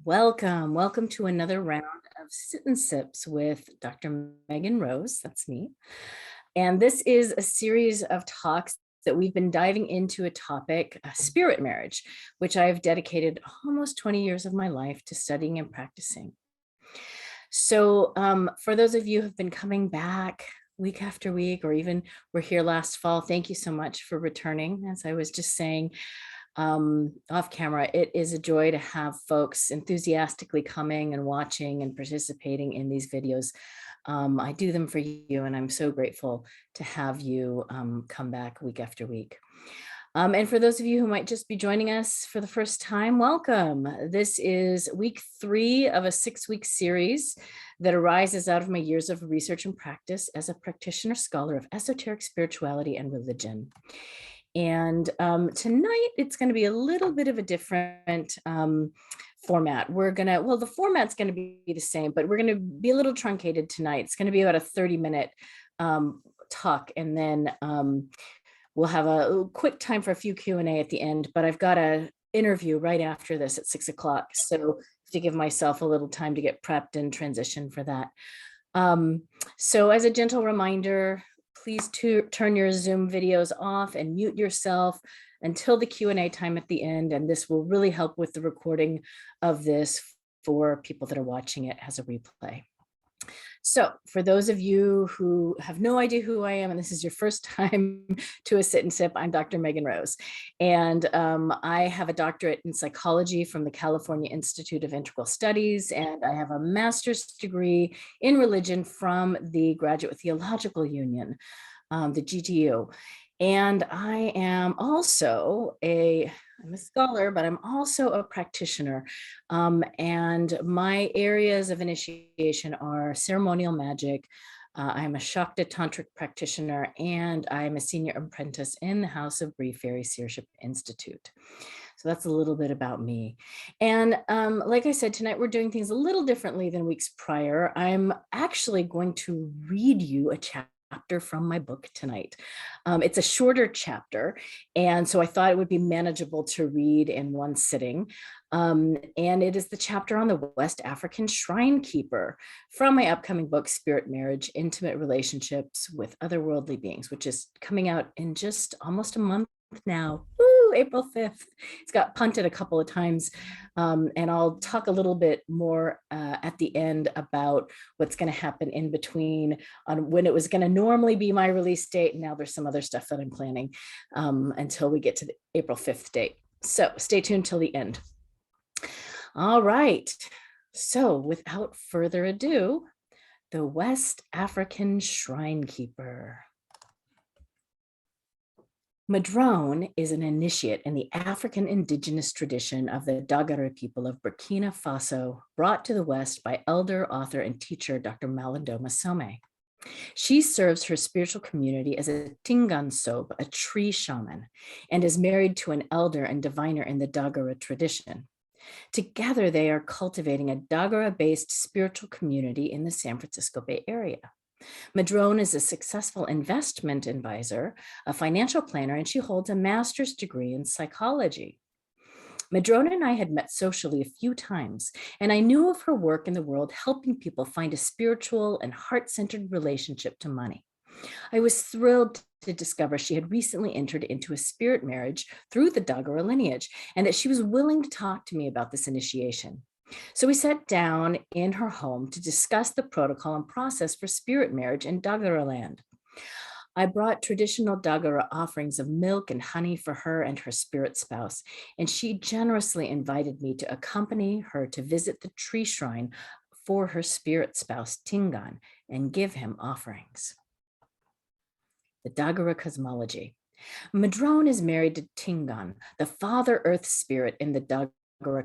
Welcome to another round of Sit and Sips with Dr. Megan Rose, that's me. And this is a series of talks that we've been diving into a topic, spirit marriage, which I've dedicated almost 20 years of my life to studying and practicing. So for those of you who have been coming back week after week, or even were here last fall, thank you so much for returning. As I was just saying, off camera, it is a joy to have folks enthusiastically coming and watching and participating in these videos. I do them for you, and I'm so grateful to have you come back week after week. And for those of you who might just be joining us for the first time, welcome. This is week 3 of a 6-week series that arises out of my years of research and practice as a practitioner scholar of esoteric spirituality and religion. And tonight it's going to be a little bit of a different format. The format's going to be the same, but we're going to be a little truncated tonight. It's going to be about a 30-minute talk, and then we'll have a quick time for a few Q&A at the end, but I've got an interview right after this at 6 o'clock. So to give myself a little time to get prepped and transition for that. So as a gentle reminder, please turn your Zoom videos off and mute yourself until the Q&A time at the end. And this will really help with the recording of this for people that are watching it as a replay. So for those of you who have no idea who I am, and this is your first time to a Sit and Sip, I'm Dr. Megan Rose. And I have a doctorate in psychology from the California Institute of Integral Studies, and I have a master's degree in religion from the Graduate Theological Union, the GTU. And I am also I'm a scholar, but I'm also a practitioner. And my areas of initiation are ceremonial magic. I'm a Shakta Tantric practitioner, and I'm a senior apprentice in the House of Bree Fairy Seership Institute. So that's a little bit about me. And like I said, tonight we're doing things a little differently than weeks prior. I'm actually going to read you a chapter from my book tonight. It's a shorter chapter, and so I thought it would be manageable to read in one sitting. And it is the chapter on the West African Shrine Keeper from my upcoming book, Spirit Marriage, Intimate Relationships with Otherworldly Beings, which is coming out in just almost a month now. Woo, April 5th. It's got punted a couple of times. And I'll talk a little bit more at the end about what's going to happen in between on when it was going to normally be my release date. And now there's some other stuff that I'm planning until we get to the April 5th date. So stay tuned till the end. All right. So without further ado, the West African Shrine Keeper. Madrone is an initiate in the African indigenous tradition of the Dagara people of Burkina Faso, brought to the West by elder, author, and teacher Dr. Malidoma Somé. She serves her spiritual community as a Tingan Shrine, a tree shaman, and is married to an elder and diviner in the Dagara tradition. Together, they are cultivating a Dagara-based spiritual community in the San Francisco Bay Area. Madrone is a successful investment advisor, a financial planner, and she holds a master's degree in psychology. Madrone and I had met socially a few times, and I knew of her work in the world helping people find a spiritual and heart-centered relationship to money. I was thrilled to discover she had recently entered into a spirit marriage through the Dagara lineage, and that she was willing to talk to me about this initiation. So we sat down in her home to discuss the protocol and process for spirit marriage in Dagara land. I brought traditional Dagara offerings of milk and honey for her and her spirit spouse, and she generously invited me to accompany her to visit the tree shrine for her spirit spouse, Tingan, and give him offerings. The Dagura Cosmology. Madrone is married to Tingan, the Father Earth spirit in the Dagura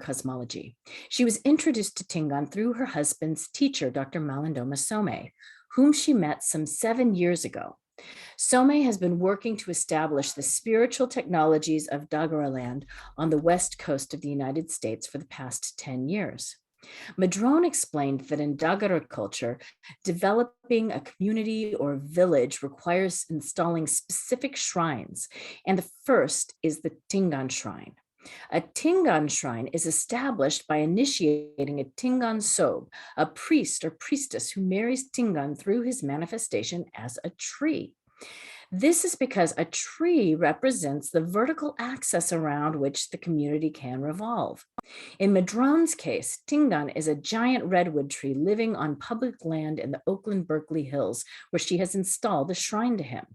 Cosmology. She was introduced to Tingan through her husband's teacher, Dr. Malidoma Somé, whom she met some 7 years ago. Somé has been working to establish the spiritual technologies of Dagara land on the west coast of the United States for the past 10 years. Madrone explained that in Dagara culture, developing a community or village requires installing specific shrines, and the first is the Tingan Shrine. A Tingan Shrine is established by initiating a Tingan Sob, a priest or priestess who marries Tingan through his manifestation as a tree. This is because a tree represents the vertical axis around which the community can revolve. In Madrone's case, Tingan is a giant redwood tree living on public land in the Oakland Berkeley Hills, where she has installed a shrine to him.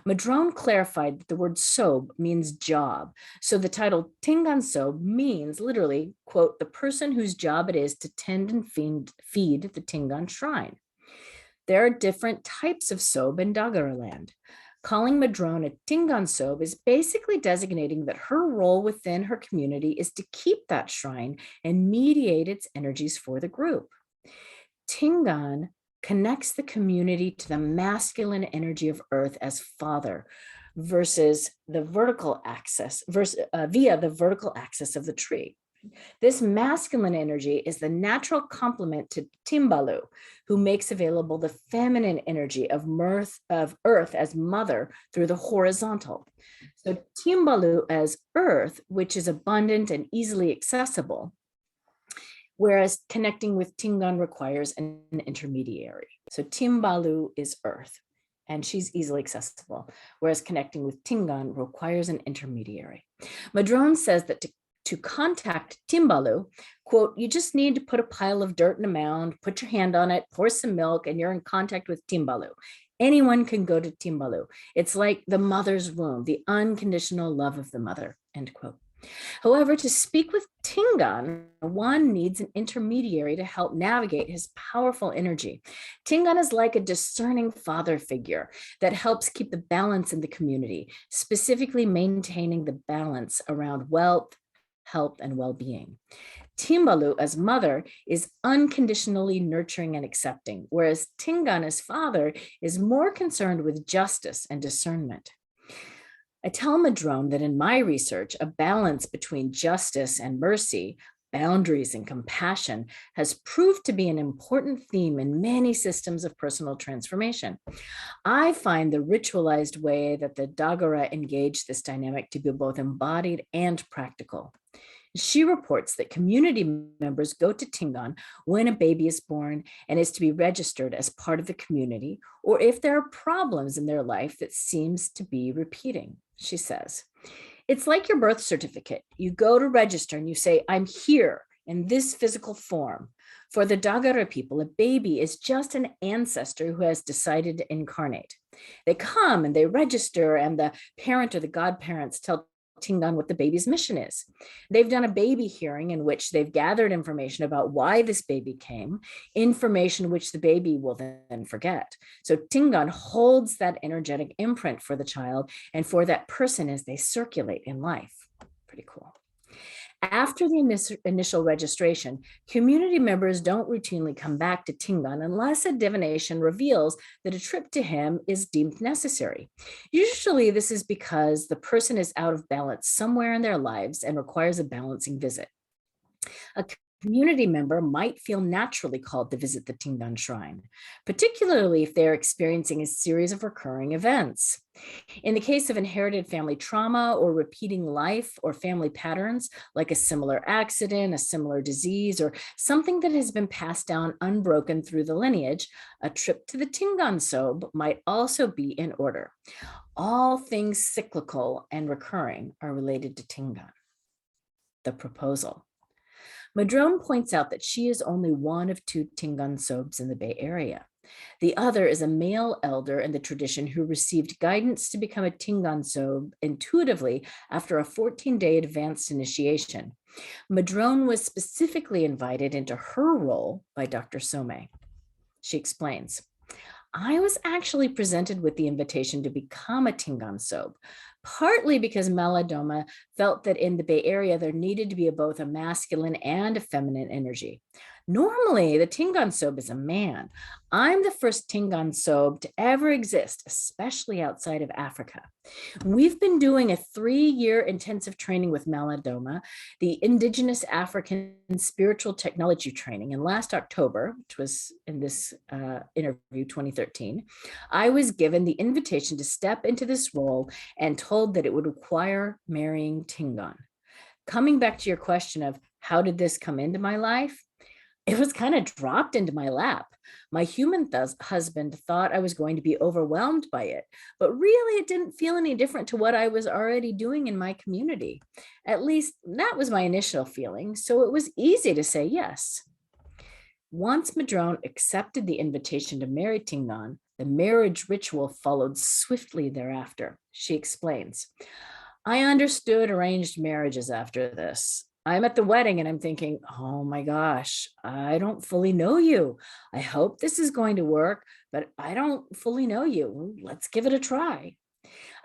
Madrone clarified that the word sob means job. So the title Tingan Sob means literally, quote, the person whose job it is to tend and feed the Tingan Shrine. There are different types of sob in Dagara land. Calling Madrone a Tingan Sob is basically designating that her role within her community is to keep that shrine and mediate its energies for the group. Tingan connects the community to the masculine energy of earth as father versus the vertical axis, via the vertical axis of the tree. This masculine energy is the natural complement to Timbalu, who makes available the feminine energy of earth as mother through the horizontal. So Timbalu as earth, which is abundant and easily accessible, whereas connecting with Tingan requires an intermediary. So Timbalu is earth, and she's easily accessible, whereas connecting with Tingan requires an intermediary. Madrone says that to contact Timbalu, quote, you just need to put a pile of dirt in a mound, put your hand on it, pour some milk, and you're in contact with Timbalu. Anyone can go to Timbalu. It's like the mother's womb, the unconditional love of the mother, end quote. However, to speak with Tingan, one needs an intermediary to help navigate his powerful energy. Tingan is like a discerning father figure that helps keep the balance in the community, specifically maintaining the balance around wealth, health, and well-being. Timbalu as mother is unconditionally nurturing and accepting, whereas Tingan as father is more concerned with justice and discernment. I tell Madrone that in my research, a balance between justice and mercy, boundaries and compassion has proved to be an important theme in many systems of personal transformation. I find the ritualized way that the Dagara engage this dynamic to be both embodied and practical. She reports that community members go to Tingan when a baby is born and is to be registered as part of the community, or if there are problems in their life that seems to be repeating. She says, it's like your birth certificate. You go to register and you say, I'm here in this physical form. For the Dagara people, a baby is just an ancestor who has decided to incarnate. They come and they register, and the parent or the godparents tell Tingan what the baby's mission is. They've done a baby hearing in which they've gathered information about why this baby came, information which the baby will then forget. So Tingan holds that energetic imprint for the child and for that person as they circulate in life. Pretty cool. After the initial registration, community members don't routinely come back to Tingan unless a divination reveals that a trip to him is deemed necessary. Usually this is because the person is out of balance somewhere in their lives and requires a balancing visit. A community member might feel naturally called to visit the Tingan Shrine, particularly if they're experiencing a series of recurring events. In the case of inherited family trauma or repeating life or family patterns, like a similar accident, a similar disease, or something that has been passed down unbroken through the lineage, a trip to the Tingan Sob might also be in order. All things cyclical and recurring are related to Tingan. The proposal. Madrone points out that she is only one of two Tingan Sobs in the Bay Area. The other is a male elder in the tradition who received guidance to become a Tingan Sob intuitively after a 14-day advanced initiation. Madrone was specifically invited into her role by Dr. Somé. She explains, I was actually presented with the invitation to become a Tingan Sob, partly because Malidoma felt that in the Bay Area, there needed to be both a masculine and a feminine energy. Normally, the Tingan Sob is a man. I'm the first Tingan Sob to ever exist, especially outside of Africa. We've been doing a 3-year intensive training with Malidoma, the indigenous African spiritual technology training. And last October, which was in this interview 2013, I was given the invitation to step into this role and told that it would require marrying Tingan. Coming back to your question of how did this come into my life? It was kind of dropped into my lap. My human husband thought I was going to be overwhelmed by it, but really it didn't feel any different to what I was already doing in my community. At least that was my initial feeling, so it was easy to say yes. Once Madrone accepted the invitation to marry Tingan, the marriage ritual followed swiftly thereafter. She explains, I understood arranged marriages after this. I'm at the wedding and I'm thinking, oh my gosh, I don't fully know you. I hope this is going to work, but I don't fully know you. Let's give it a try.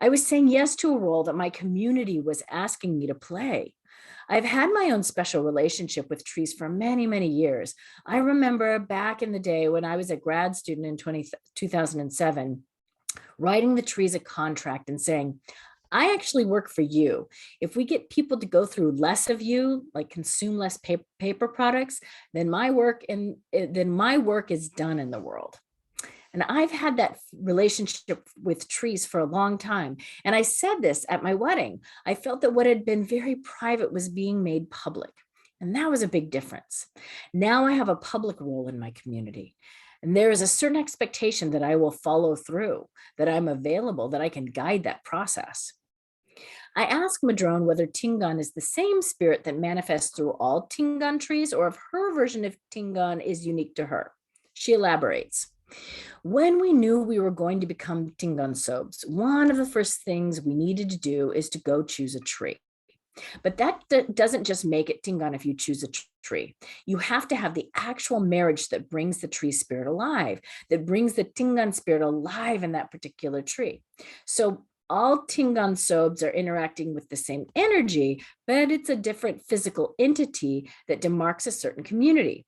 I was saying yes to a role that my community was asking me to play. I've had my own special relationship with trees for many, many years. I remember back in the day when I was a grad student in 2007, writing the trees a contract and saying, I actually work for you. If we get people to go through less of you, like consume less paper products, then my work is done in the world. And I've had that relationship with trees for a long time. And I said this at my wedding. I felt that what had been very private was being made public. And that was a big difference. Now I have a public role in my community. And there is a certain expectation that I will follow through, that I'm available, that I can guide that process. I asked Madrone whether Tingan is the same spirit that manifests through all Tingan trees, or if her version of Tingan is unique to her. She elaborates. When we knew we were going to become Tingan Sobs, one of the first things we needed to do is to go choose a tree. But that doesn't just make it Tingan if you choose a tree. You have to have the actual marriage that brings the tree spirit alive, that brings the Tingan spirit alive in that particular tree. So all Tingan Sobs are interacting with the same energy, but it's a different physical entity that demarks a certain community.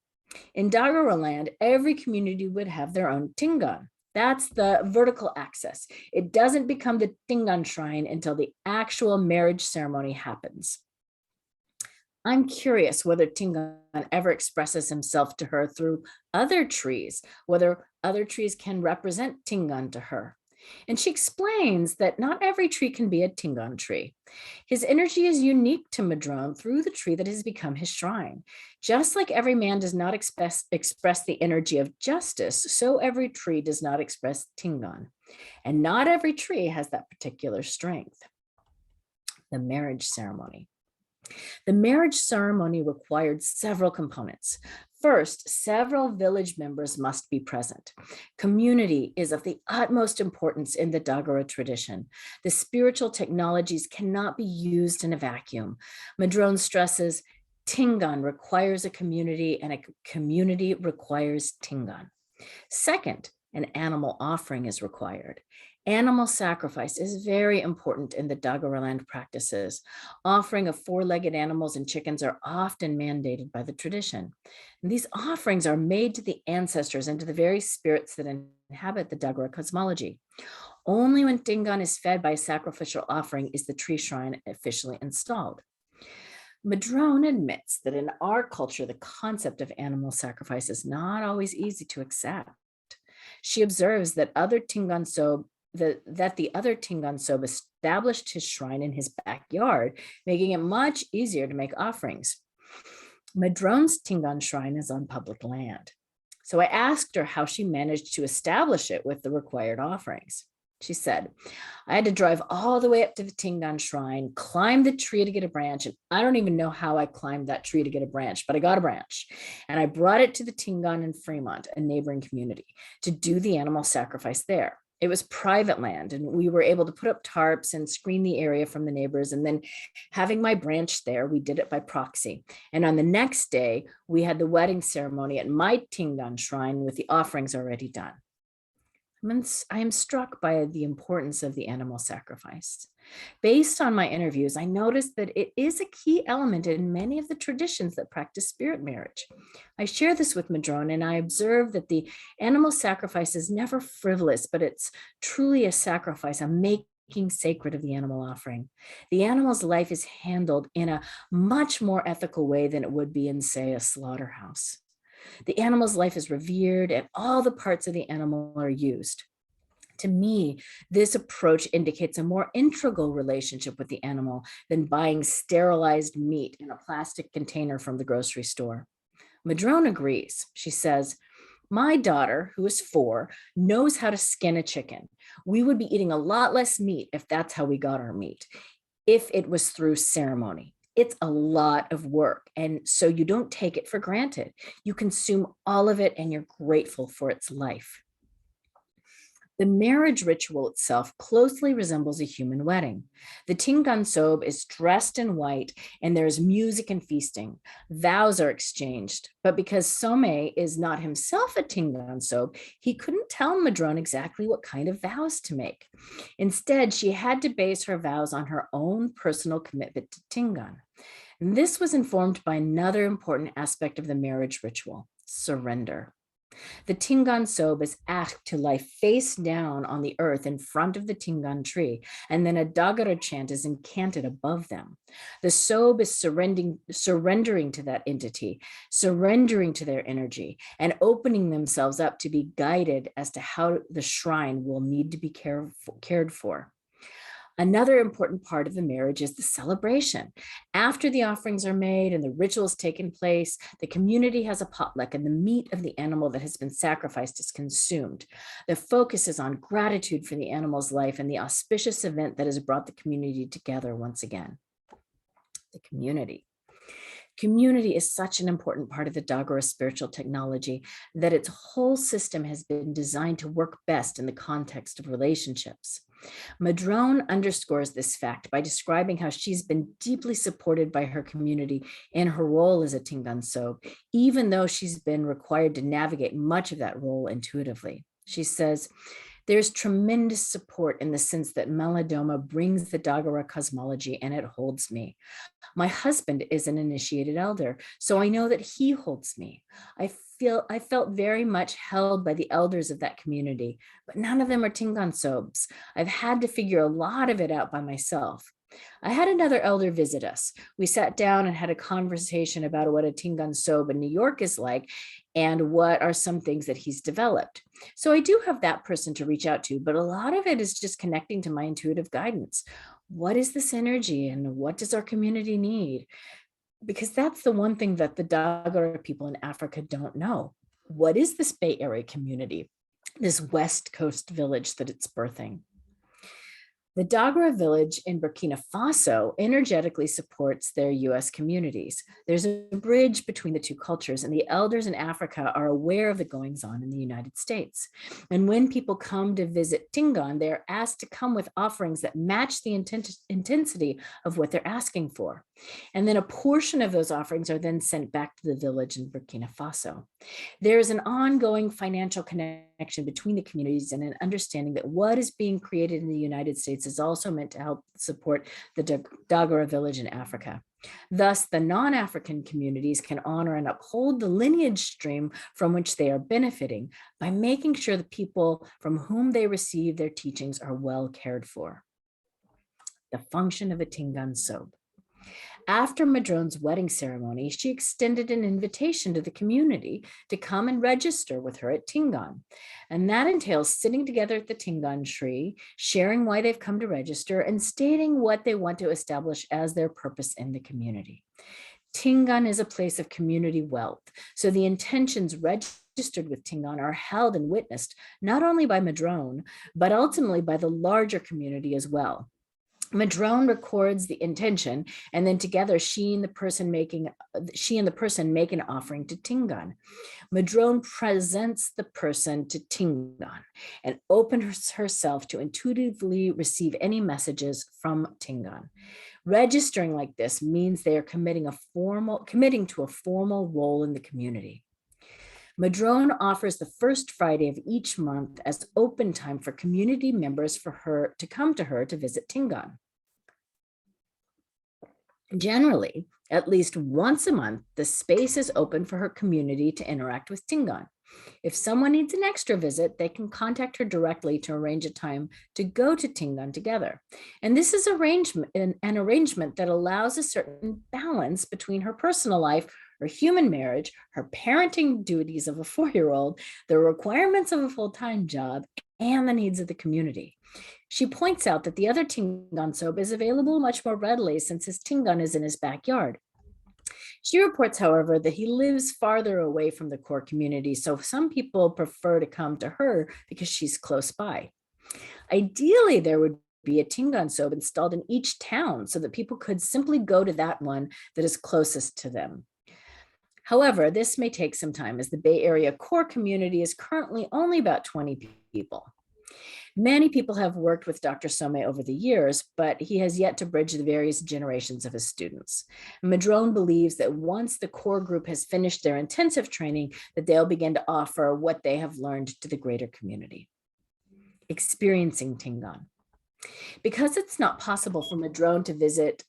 In Dagara land, every community would have their own Tingan. That's the vertical axis. It doesn't become the Tingan Shrine until the actual marriage ceremony happens. I'm curious whether Tingan ever expresses himself to her through other trees, whether other trees can represent Tingan to her. And she explains that not every tree can be a Tingan tree. His energy is unique to Madrone through the tree that has become his shrine. Just like every man does not express the energy of justice, so every tree does not express Tingan. And not every tree has that particular strength. The marriage ceremony. The marriage ceremony required several components. First, several village members must be present. Community is of the utmost importance in the Dagara tradition. The spiritual technologies cannot be used in a vacuum. Madrone stresses, Tingan requires a community and a community requires Tingan. Second, an animal offering is required. Animal sacrifice is very important in the Dagara land practices. Offering of four-legged animals and chickens are often mandated by the tradition. And these offerings are made to the ancestors and to the very spirits that inhabit the Dagura cosmology. Only when Tingan is fed by sacrificial offering is the tree shrine officially installed. Madrone admits that in our culture, the concept of animal sacrifice is not always easy to accept. She observes that the other Tingan Sob established his shrine in his backyard, making it much easier to make offerings. Madrone's Tingan Shrine is on public land. So I asked her how she managed to establish it with the required offerings. She said, I had to drive all the way up to the Tingan Shrine, climb the tree to get a branch. And I don't even know how I climbed that tree to get a branch, but I got a branch. And I brought it to the Tingan in Fremont, a neighboring community, to do the animal sacrifice there. It was private land, and we were able to put up tarps and screen the area from the neighbors. And then having my branch there, we did it by proxy. And on the next day, we had the wedding ceremony at my Tingan Shrine with the offerings already done. I am struck by the importance of the animal sacrifice. Based on my interviews, I noticed that it is a key element in many of the traditions that practice spirit marriage. I share this with Madrone, and I observe that the animal sacrifice is never frivolous, but it's truly a sacrifice, a making sacred of the animal offering. The animal's life is handled in a much more ethical way than it would be in, say, a slaughterhouse. The animal's life is revered and all the parts of the animal are used. To me, this approach indicates a more integral relationship with the animal than buying sterilized meat in a plastic container from the grocery store. Madrone agrees. She says, "My daughter, who is 4, knows how to skin a chicken. We would be eating a lot less meat if that's how we got our meat, if it was through ceremony. It's a lot of work, and so you don't take it for granted. You consume all of it and you're grateful for its life." The marriage ritual itself closely resembles a human wedding. The Tingan Sob is dressed in white and there's music and feasting. Vows are exchanged, but because Somé is not himself a Tingan Sob, he couldn't tell Madrone exactly what kind of vows to make. Instead, she had to base her vows on her own personal commitment to Tingan. And this was informed by another important aspect of the marriage ritual: surrender. The Tingan Sob is asked to lie face down on the earth in front of the Tingan tree, and then a Dagara chant is incanted above them. The Sob is surrendering to that entity, surrendering to their energy, and opening themselves up to be guided as to how the shrine will need to be cared for. Another important part of the marriage is the celebration. After the offerings are made and the rituals taken place, the community has a potluck and the meat of the animal that has been sacrificed is consumed. The focus is on gratitude for the animal's life and the auspicious event that has brought the community together once again. The community. Community is such an important part of the Dagara spiritual technology that its whole system has been designed to work best in the context of relationships. Madrone underscores this fact by describing how she's been deeply supported by her community in her role as a Tingan Sob, even though she's been required to navigate much of that role intuitively. She says, "There's tremendous support in the sense that Malidoma brings the Dagura cosmology and it holds me. My husband is an initiated elder, so I know that he holds me. I felt very much held by the elders of that community, but none of them are Tingan Sobs. I've had to figure a lot of it out by myself." I had another elder visit us. We sat down and had a conversation about what a Tingan Sob in New York is like and what are some things that he's developed. So I do have that person to reach out to, but a lot of it is just connecting to my intuitive guidance. What is this energy and what does our community need? Because that's the one thing that the Dagara people in Africa don't know. What is this Bay Area community, this West Coast village that it's birthing? The Dagara village in Burkina Faso energetically supports their US communities. There's a bridge between the two cultures, and the elders in Africa are aware of the goings on in the United States. And when people come to visit Tingan, they're asked to come with offerings that match the intensity of what they're asking for. And then a portion of those offerings are then sent back to the village in Burkina Faso. There is an ongoing financial connection between the communities and an understanding that what is being created in the United States is also meant to help support the Dagara village in Africa. Thus, the non-African communities can honor and uphold the lineage stream from which they are benefiting by making sure the people from whom they receive their teachings are well cared for. The function of a Tingan Sob. After Madrone's wedding ceremony, she extended an invitation to the community to come and register with her at Tingan. And that entails sitting together at the Tingan tree, sharing why they've come to register, and stating what they want to establish as their purpose in the community. Tingan is a place of community wealth, so the intentions registered with Tingan are held and witnessed not only by Madrone, but ultimately by the larger community as well. Madrone records the intention, and then together she and the person make an offering to Tingan. Madrone presents the person to Tingan and opens herself to intuitively receive any messages from Tingan. Registering like this means they are committing to a formal role in the community. Madrone offers the first Friday of each month as open time for community members for her to come to her to visit Tingan. Generally, at least once a month, the space is open for her community to interact with Tingan. If someone needs an extra visit, they can contact her directly to arrange a time to go to Tingan together. And this is an arrangement that allows a certain balance between her personal life, her human marriage, her parenting duties of a 4-year-old, the requirements of a full-time job, and the needs of the community. She points out that the other Tingan soap is available much more readily since his Tingan is in his backyard. She reports, however, that he lives farther away from the core community, so some people prefer to come to her because she's close by. Ideally, there would be a Tingan soap installed in each town so that people could simply go to that one that is closest to them. However, this may take some time as the Bay Area core community is currently only about 20 people. Many people have worked with Dr. Somé over the years, but he has yet to bridge the various generations of his students. Madrone believes that once the core group has finished their intensive training, that they'll begin to offer what they have learned to the greater community. Experiencing Tingan. Because it's not possible for Madrone to visit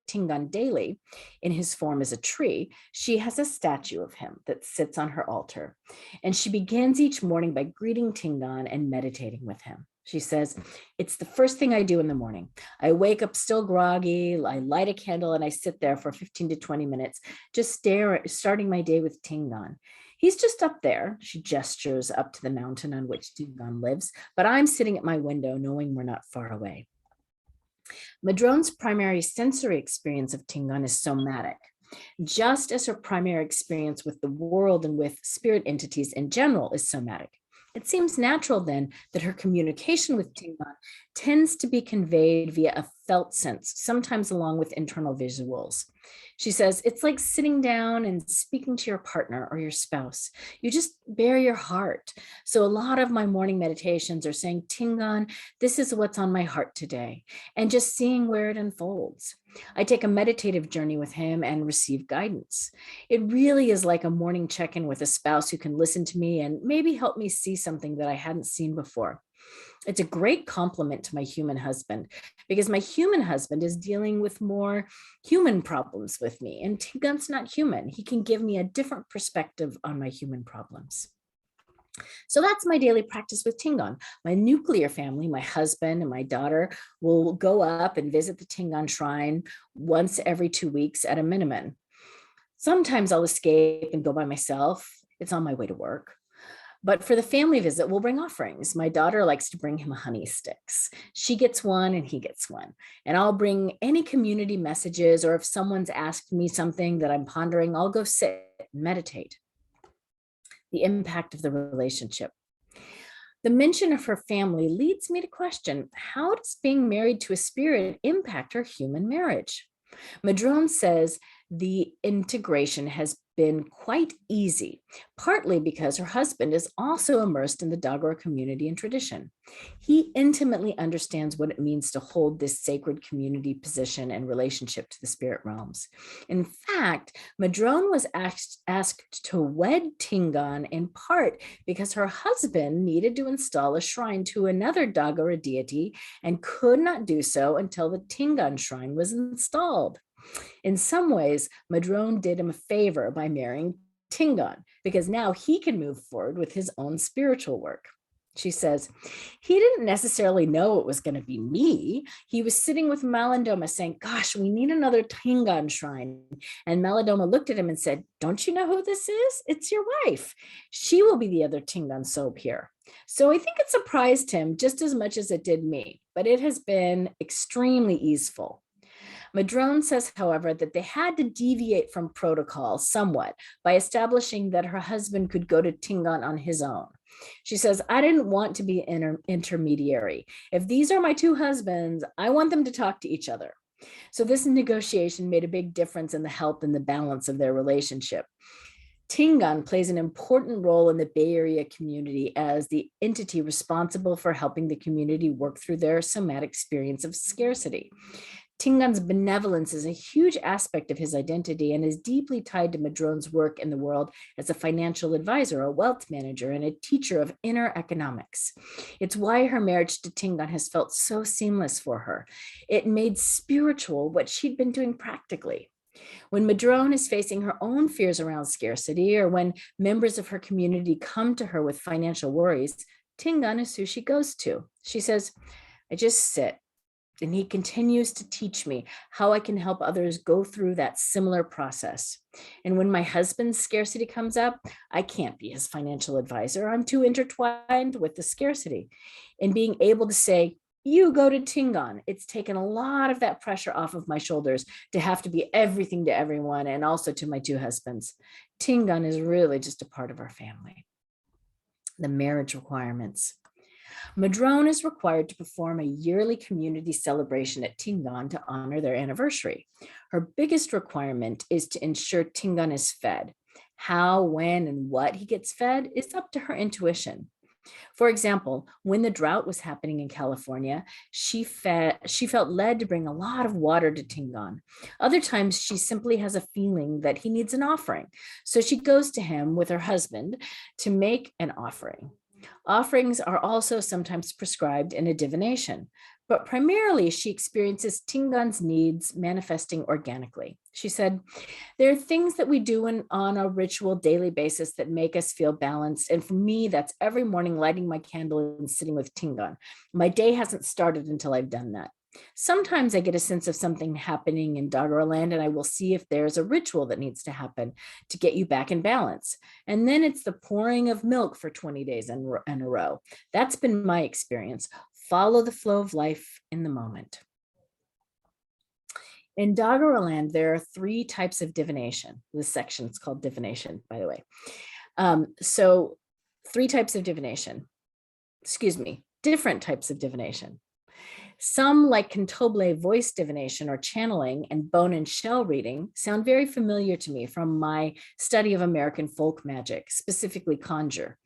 Tingan daily in his form as a tree, she has a statue of him that sits on her altar. And she begins each morning by greeting Tingan and meditating with him. She says, "It's the first thing I do in the morning. I wake up still groggy, I light a candle, and I sit there for 15 to 20 minutes, just starting my day with Tingan. He's just up there." She gestures up to the mountain on which Tingan lives, but I'm sitting at my window knowing we're not far away. Madrone's primary sensory experience of Tingan is somatic, just as her primary experience with the world and with spirit entities in general is somatic. It seems natural then that her communication with Tingan tends to be conveyed via a felt sense, sometimes along with internal visuals. She says, it's like sitting down and speaking to your partner or your spouse. You just bare your heart. So a lot of my morning meditations are saying, Tingan, this is what's on my heart today, and just seeing where it unfolds. I take a meditative journey with him and receive guidance. It really is like a morning check-in with a spouse who can listen to me and maybe help me see something that I hadn't seen before. It's a great compliment to my human husband because my human husband is dealing with more human problems with me, and Tingan's not human. He can give me a different perspective on my human problems. So that's my daily practice with Tingan. My nuclear family, my husband and my daughter, will go up and visit the Tingan Shrine once every 2 weeks at a minimum. Sometimes I'll escape and go by myself. It's on my way to work. But for the family visit, we'll bring offerings. My daughter likes to bring him honey sticks. She gets one and he gets one. And I'll bring any community messages, or if someone's asked me something that I'm pondering, I'll go sit and meditate. The impact of the relationship. The mention of her family leads me to question, how does being married to a spirit impact her human marriage? Madrone says the integration has been quite easy, partly because her husband is also immersed in the Dagara community and tradition. He intimately understands what it means to hold this sacred community position and relationship to the spirit realms. In fact, Madrone was asked to wed Tingan in part because her husband needed to install a shrine to another Dagara deity and could not do so until the Tingan Shrine was installed. In some ways, Madrone did him a favor by marrying Tingan because now he can move forward with his own spiritual work. She says, he didn't necessarily know it was going to be me. He was sitting with Malidoma saying, gosh, we need another Tingan shrine. And Malidoma looked at him and said, don't you know who this is? It's your wife. She will be the other Tingan soap here. So I think it surprised him just as much as it did me, but it has been extremely easeful. Madrone says, however, that they had to deviate from protocol somewhat by establishing that her husband could go to Tingan on his own. She says, I didn't want to be an intermediary. If these are my two husbands, I want them to talk to each other. So this negotiation made a big difference in the health and the balance of their relationship. Tingan plays an important role in the Bay Area community as the entity responsible for helping the community work through their somatic experience of scarcity. Tingan's benevolence is a huge aspect of his identity and is deeply tied to Madrone's work in the world as a financial advisor, a wealth manager, and a teacher of inner economics. It's why her marriage to Tingan has felt so seamless for her. It made spiritual what she'd been doing practically. When Madrone is facing her own fears around scarcity, or when members of her community come to her with financial worries, Tingan is who she goes to. She says, I just sit And he continues to teach me how I can help others go through that similar process. And when my husband's scarcity comes up, I can't be his financial advisor. I'm too intertwined with the scarcity. And being able to say, you go to Tingan, it's taken a lot of that pressure off of my shoulders to have to be everything to everyone and also to my two husbands. Tingan is really just a part of our family. The marriage requirements. Madrone is required to perform a yearly community celebration at Tingan to honor their anniversary. Her biggest requirement is to ensure Tingan is fed. How, when, and what he gets fed is up to her intuition. For example, when the drought was happening in California, she felt led to bring a lot of water to Tingan. Other times, she simply has a feeling that he needs an offering. So she goes to him with her husband to make an offering. Offerings are also sometimes prescribed in a divination, but primarily she experiences Tingan's needs manifesting organically. She said, there are things that we do on a ritual daily basis that make us feel balanced. And for me, that's every morning lighting my candle and sitting with Tingan. My day hasn't started until I've done that. Sometimes I get a sense of something happening in Dagara land, and I will see if there's a ritual that needs to happen to get you back in balance. And then it's the pouring of milk for 20 days in a row. That's been my experience. Follow the flow of life in the moment. In Dagara land, there are 3 types of divination. This section is called divination, by the way. So 3 types of divination. Different types of divination. Some, like candomblé voice divination or channeling and bone and shell reading, sound very familiar to me from my study of American folk magic, specifically conjure.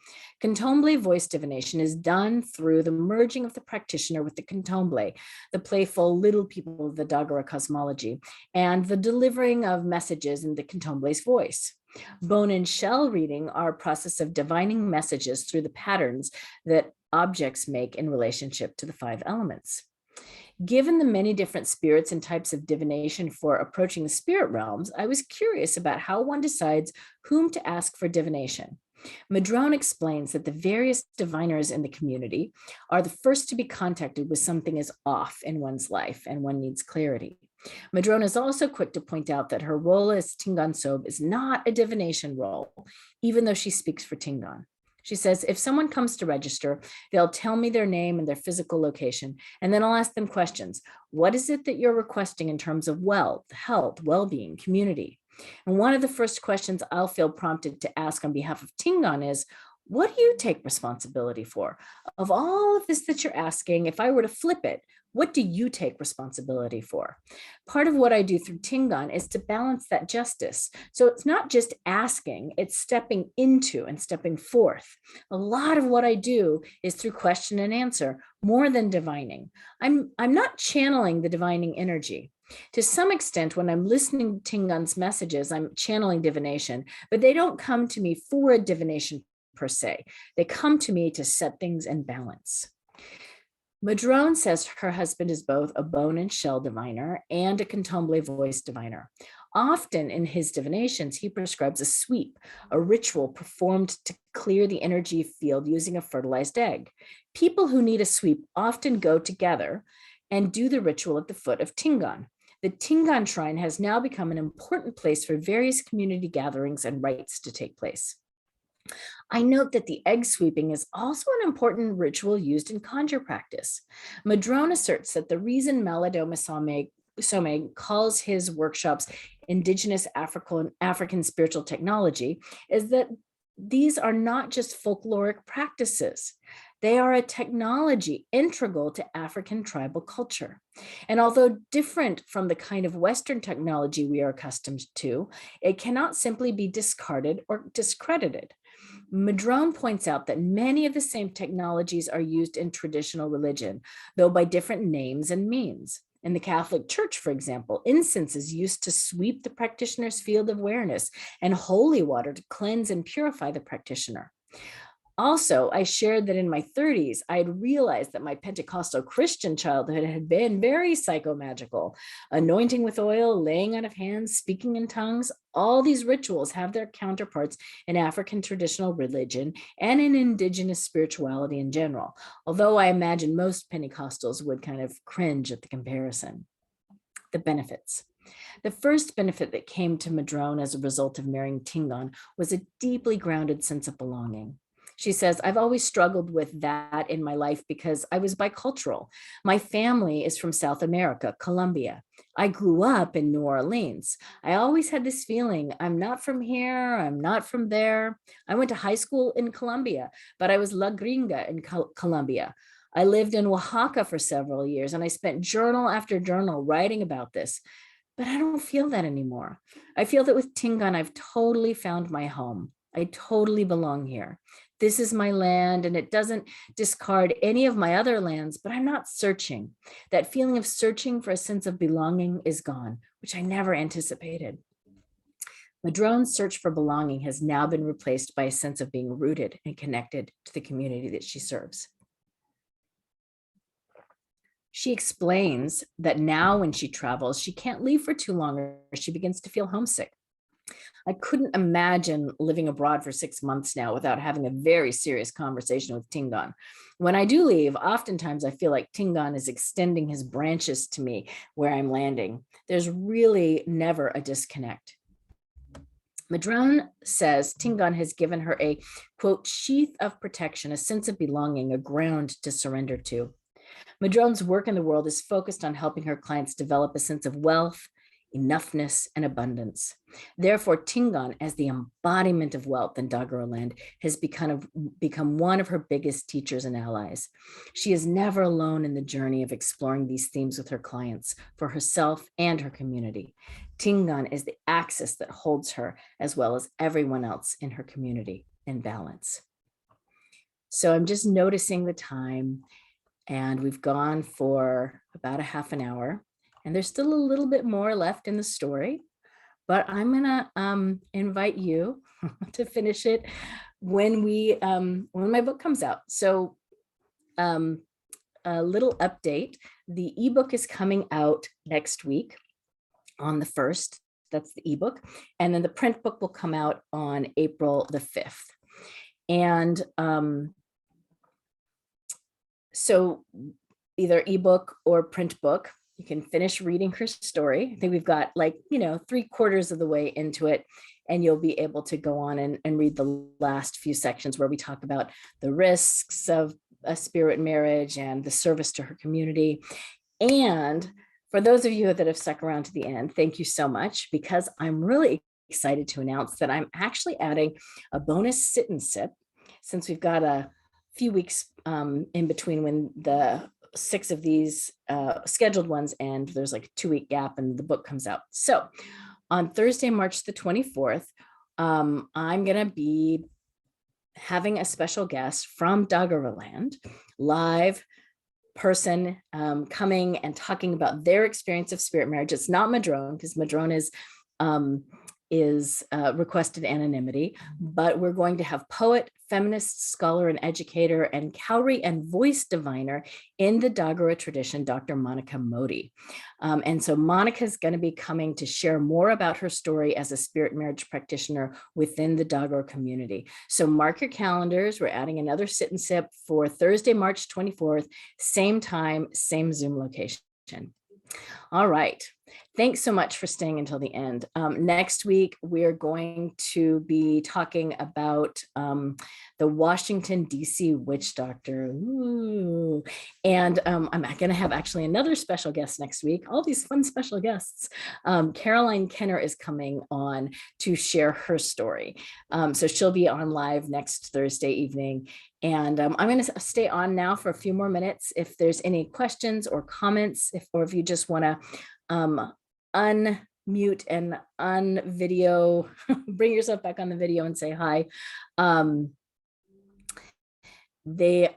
Candomblé voice divination is done through the merging of the practitioner with the candomblé, the playful little people of the Dagura Cosmology, and the delivering of messages in the candomblé's voice. Bone and shell reading are a process of divining messages through the patterns that objects make in relationship to the 5 elements. Given the many different spirits and types of divination for approaching the spirit realms, I was curious about how one decides whom to ask for divination. Madrone explains that the various diviners in the community are the first to be contacted with something is off in one's life and one needs clarity. Madrone is also quick to point out that her role as Tingan Sob is not a divination role, even though she speaks for Tingan. She says, if someone comes to register, they'll tell me their name and their physical location, and then I'll ask them questions. What is it that you're requesting in terms of wealth, health, well-being, community? And one of the first questions I'll feel prompted to ask on behalf of Tingan is, what do you take responsibility for? Of all of this that you're asking, if I were to flip it, what do you take responsibility for? Part of what I do through Tingan is to balance that justice. So it's not just asking, it's stepping into and stepping forth. A lot of what I do is through question and answer, more than divining. I'm not channeling the divining energy. To some extent, when I'm listening to Tingan's messages, I'm channeling divination, but they don't come to me for a divination per se. They come to me to set things in balance. Madrone says her husband is both a bone and shell diviner and a candomblé voice diviner. Often in his divinations, he prescribes a sweep, a ritual performed to clear the energy field using a fertilized egg. People who need a sweep often go together and do the ritual at the foot of Tingan. The Tingan Shrine has now become an important place for various community gatherings and rites to take place. I note that the egg sweeping is also an important ritual used in conjure practice. Madrone asserts that the reason Malidoma Somé calls his workshops indigenous African spiritual technology is that these are not just folkloric practices. They are a technology integral to African tribal culture. And although different from the kind of Western technology we are accustomed to, it cannot simply be discarded or discredited. Madrone points out that many of the same technologies are used in traditional religion, though by different names and means. In the Catholic Church, for example, incense is used to sweep the practitioner's field of awareness and holy water to cleanse and purify the practitioner. Also, I shared that in my 30s, I had realized that my Pentecostal Christian childhood had been very psychomagical. Anointing with oil, laying on of hands, speaking in tongues, all these rituals have their counterparts in African traditional religion and in indigenous spirituality in general, although I imagine most Pentecostals would kind of cringe at the comparison. The benefits. The first benefit that came to Madrone as a result of marrying Tingan was a deeply grounded sense of belonging. She says, I've always struggled with that in my life because I was bicultural. My family is from South America, Colombia. I grew up in New Orleans. I always had this feeling, I'm not from here, I'm not from there. I went to high school in Colombia, but I was La Gringa in Colombia. I lived in Oaxaca for several years, and I spent journal after journal writing about this. But I don't feel that anymore. I feel that with Tingan, I've totally found my home. I totally belong here. This is my land, and it doesn't discard any of my other lands, but I'm not searching. That feeling of searching for a sense of belonging is gone, which I never anticipated. Madrone's search for belonging has now been replaced by a sense of being rooted and connected to the community that she serves. She explains that now when she travels, she can't leave for too long or she begins to feel homesick. I couldn't imagine living abroad for 6 months now without having a very serious conversation with Tingan. When I do leave, oftentimes I feel like Tingan is extending his branches to me where I'm landing. There's really never a disconnect. Madrone says Tingan has given her a, quote, sheath of protection, a sense of belonging, a ground to surrender to. Madrone's work in the world is focused on helping her clients develop a sense of wealth, enoughness, and abundance. Therefore, Tingan, as the embodiment of wealth in Dagara land, has become one of her biggest teachers and allies. She is never alone in the journey of exploring these themes with her clients, for herself and her community. Tingan is the axis that holds her, as well as everyone else in her community, in balance. So I'm just noticing the time. And we've gone for about a half an hour, and there's still a little bit more left in the story, but I'm gonna invite you to finish it when my book comes out. So a little update, the ebook is coming out next week on the 1st, that's the ebook, and then the print book will come out on April the 5th. And so either ebook or print book, you can finish reading her story. I think we've got 3/4 of the way into it, and you'll be able to go on and read the last few sections where we talk about the risks of a spirit marriage and the service to her community. And for those of you that have stuck around to the end, thank you so much, because I'm really excited to announce that I'm actually adding a bonus sit and sip, since we've got a few weeks in between when the 6 of these scheduled ones end. There's like a 2-week gap and the book comes out. So on Thursday, March the 24th, I'm going to be having a special guest from Dagara land, live person, coming and talking about their experience of spirit marriage. It's not Madrone, because Madrone is requested anonymity, but we're going to have poet, feminist, scholar, and educator, and cowrie and voice diviner in the Dagura tradition, Dr. Monica Modi. And so Monica's going to be coming to share more about her story as a spirit marriage practitioner within the Dagara community. So mark your calendars. We're adding another sit and sip for Thursday, March 24th, same time, same Zoom location. All right. Thanks so much for staying until the end. Next week, we're going to be talking about the Washington, D.C. witch doctor. Ooh. And I'm going to have actually another special guest next week. All these fun special guests. Caroline Kenner is coming on to share her story. So she'll be on live next Thursday evening. And I'm going to stay on now for a few more minutes. If there's any questions or comments, or if you just want to unmute and unvideo, bring yourself back on the video and say hi. The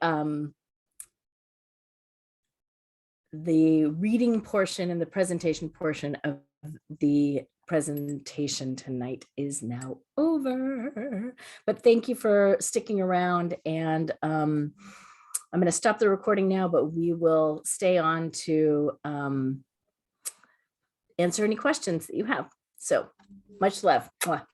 reading portion and the presentation portion of the presentation tonight is now over, but thank you for sticking around, and I'm going to stop the recording now, but we will stay on to answer any questions that you have. So much love. Mwah.